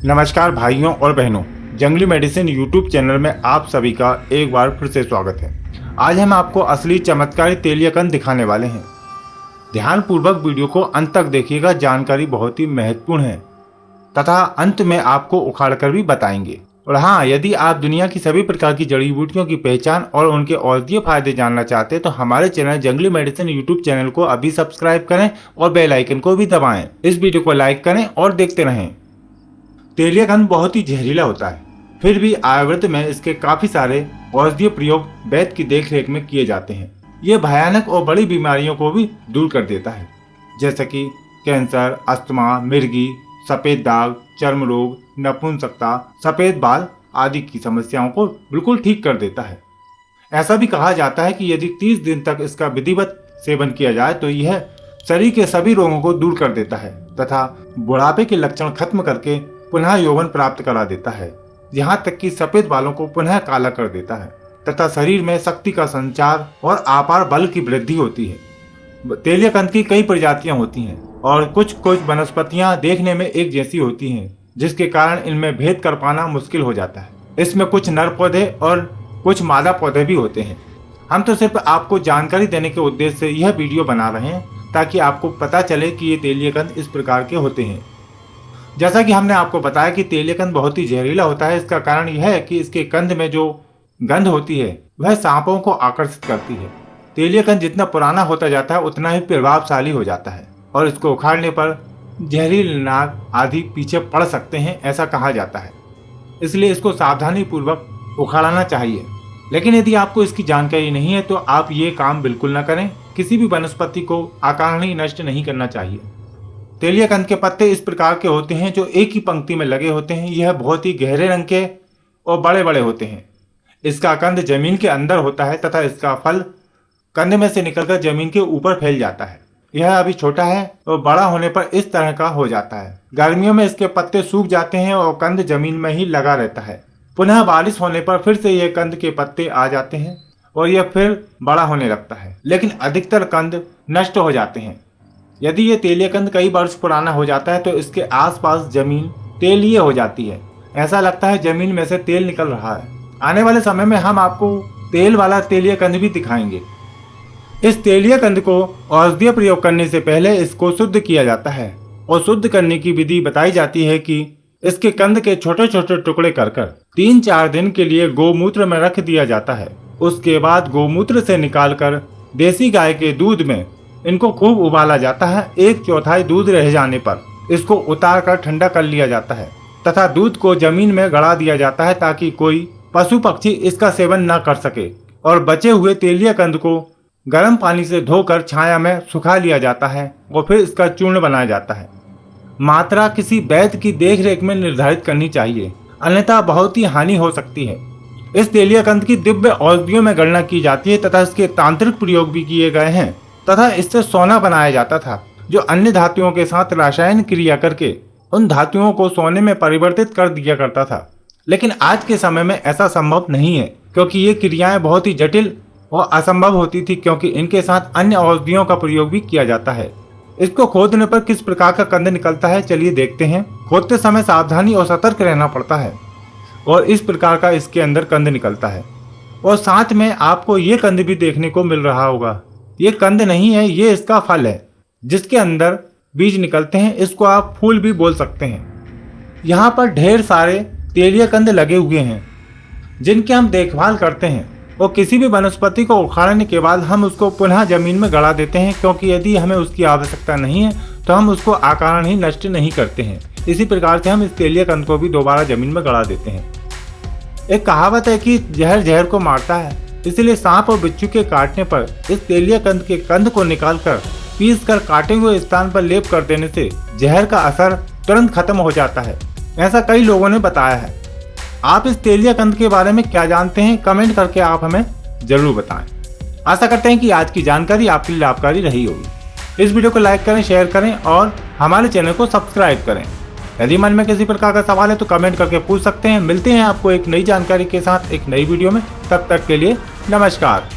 नमस्कार भाइयों और बहनों, जंगली मेडिसिन यूट्यूब चैनल में आप सभी का एक बार फिर से स्वागत है। आज हम आपको असली चमत्कारी तेलीय कंद दिखाने वाले हैं। ध्यानपूर्वक वीडियो को अंत तक देखिएगा, जानकारी बहुत ही महत्वपूर्ण है तथा अंत में आपको उखाड़ कर भी बताएंगे। और हाँ, यदि आप दुनिया की सभी प्रकार की जड़ी बूटियों की पहचान और उनके औषधीय फायदे जानना चाहते हैं तो हमारे चैनल जंगली मेडिसिन यूट्यूब चैनल को अभी सब्सक्राइब करें और बेल आइकन को भी दबाएं। इस वीडियो को लाइक करें और देखते रहें। तेलीय कंद बहुत ही जहरीला होता है, फिर भी आयुर्वेद में इसके काफी सारे औषधीय प्रयोग वैद्य की देखरेख में किए जाते हैं। ये भयानक और बड़ी बीमारियों को भी दूर कर देता है, जैसे कि कैंसर, अस्थमा, मिर्गी, सफेद दाग, चर्म रोग, नपुंसकता, सफेद बाल आदि की समस्याओं को बिल्कुल ठीक कर देता है। ऐसा भी कहा जाता है कि यदि 30 दिन तक इसका विधिवत सेवन किया जाए तो यह शरीर के सभी रोगों को दूर कर देता है तथा बुढ़ापे के लक्षण खत्म करके पुनः यौवन प्राप्त करा देता है। यहाँ तक कि सफेद बालों को पुनः काला कर देता है तथा शरीर में शक्ति का संचार और अपार बल की वृद्धि होती है। तेलीय कंद की कई प्रजातियां होती हैं और कुछ वनस्पतियां देखने में एक जैसी होती हैं, जिसके कारण इनमें भेद कर पाना मुश्किल हो जाता है। इसमें कुछ नर पौधे और कुछ मादा पौधे भी होते हैं। हम तो सिर्फ आपको जानकारी देने के उद्देश्य से यह वीडियो बना रहे हैं ताकि आपको पता चले कि ये तेलीय कंद इस प्रकार के होते हैं। जैसा कि हमने आपको बताया कि तेलीय कंद बहुत ही जहरीला होता है। इसका कारण यह है कि इसके कंद में जो गंध होती है वह सांपों को आकर्षित करती है। तेलीय कंद जितना पुराना होता जाता है उतना ही प्रभावशाली हो जाता है और इसको उखाड़ने पर जहरीले नाग आदि पीछे पड़ सकते हैं, ऐसा कहा जाता है। इसलिए इसको सावधानी पूर्वक उखाड़ना चाहिए। लेकिन यदि आपको इसकी जानकारी नहीं है तो आप ये काम बिल्कुल न करें। किसी भी वनस्पति को अकारण नष्ट नहीं करना चाहिए। तेलीय कंद के पत्ते इस प्रकार के होते हैं जो एक ही पंक्ति में लगे होते हैं। यह बहुत ही गहरे रंग के और बड़े बड़े होते हैं। इसका कंद जमीन के अंदर होता है तथा इसका फल कंद में से निकलकर जमीन के ऊपर फैल जाता है। यह अभी छोटा है और बड़ा होने पर इस तरह का हो जाता है। गर्मियों में इसके पत्ते सूख जाते हैं और कंद जमीन में ही लगा रहता है। पुनः बारिश होने पर फिर से यह कंद के पत्ते आ जाते हैं और यह फिर बड़ा होने लगता है, लेकिन अधिकतर कंद नष्ट हो जाते हैं। यदि ये तेलीय कंद कई वर्ष पुराना हो जाता है तो इसके आसपास जमीन तेलीय हो जाती है। ऐसा लगता है जमीन में से तेल निकल रहा है। आने वाले समय में हम आपको तेल वाला तेलीय कंद भी दिखाएंगे। इस तेलीय कंद को औषधीय प्रयोग करने से पहले इसको शुद्ध किया जाता है और शुद्ध करने की विधि बताई जाती है कि इसके कंद के छोटे छोटे टुकड़े कर 3-4 दिन के लिए गौमूत्र में रख दिया जाता है। उसके बाद गौमूत्र से निकालकर देसी गाय के दूध में इनको खूब उबाला जाता है। 1/4 दूध रह जाने पर इसको उतार कर ठंडा कर लिया जाता है तथा दूध को जमीन में गड़ा दिया जाता है ताकि कोई पशु पक्षी इसका सेवन न कर सके। और बचे हुए तेलीय कंद को गर्म पानी से धोकर छाया में सुखा लिया जाता है और फिर इसका चूर्ण बनाया जाता है। मात्रा किसी वैद्य की देखरेख में निर्धारित करनी चाहिए, अन्यथा बहुत ही हानि हो सकती है। इस तेलीय कंद की दिव्य औषधियों में गणना की जाती है तथा इसके तांत्रिक प्रयोग भी किए गए हैं तथा इससे सोना बनाया जाता था, जो अन्य धातुओं के साथ रासायन क्रिया करके उन धातुओं को सोने में परिवर्तित कर दिया करता था। लेकिन आज के समय में ऐसा संभव नहीं है, क्योंकि ये क्रियाएं बहुत ही जटिल और असंभव होती थी, क्योंकि इनके साथ अन्य औषधियों का प्रयोग भी किया जाता है। इसको खोदने पर किस प्रकार का कंद निकलता है, चलिए देखते हैं। खोदते समय सावधानी और सतर्क रहना पड़ता है और इस प्रकार का इसके अंदर कंद निकलता है। और साथ में आपको ये कंद भी देखने को मिल रहा होगा। ये कंद नहीं है, ये इसका फल है जिसके अंदर बीज निकलते हैं। इसको आप फूल भी बोल सकते हैं। यहाँ पर ढेर सारे तेलीय कंद लगे हुए हैं जिनकी हम देखभाल करते हैं और किसी भी वनस्पति को उखाड़ने के बाद हम उसको पुनः जमीन में गड़ा देते हैं, क्योंकि यदि हमें उसकी आवश्यकता नहीं है तो हम उसको अकारण ही नष्ट नहीं करते हैं। इसी प्रकार से हम इस तेलीय कंद को भी दोबारा जमीन में गड़ा देते हैं। एक कहावत है कि जहर जहर को मारता है, इसलिए सांप और बिच्छू के काटने पर इस तेलीय कंद के कंद को निकालकर पीस कर काटे हुए स्थान पर लेप कर देने से जहर का असर तुरंत खत्म हो जाता है। ऐसा कई लोगों ने बताया है। आप इस तेलीय कंद के बारे में क्या जानते हैं, कमेंट करके आप हमें जरूर बताएं। आशा करते हैं कि आज की जानकारी आपके लिए लाभकारी रही होगी। इस वीडियो को लाइक करें, शेयर करें और हमारे चैनल को सब्सक्राइब करें। यदि मन में किसी प्रकार का सवाल है तो कमेंट करके पूछ सकते हैं। मिलते हैं आपको एक नई जानकारी के साथ एक नई वीडियो में। तब तक के लिए नमस्कार।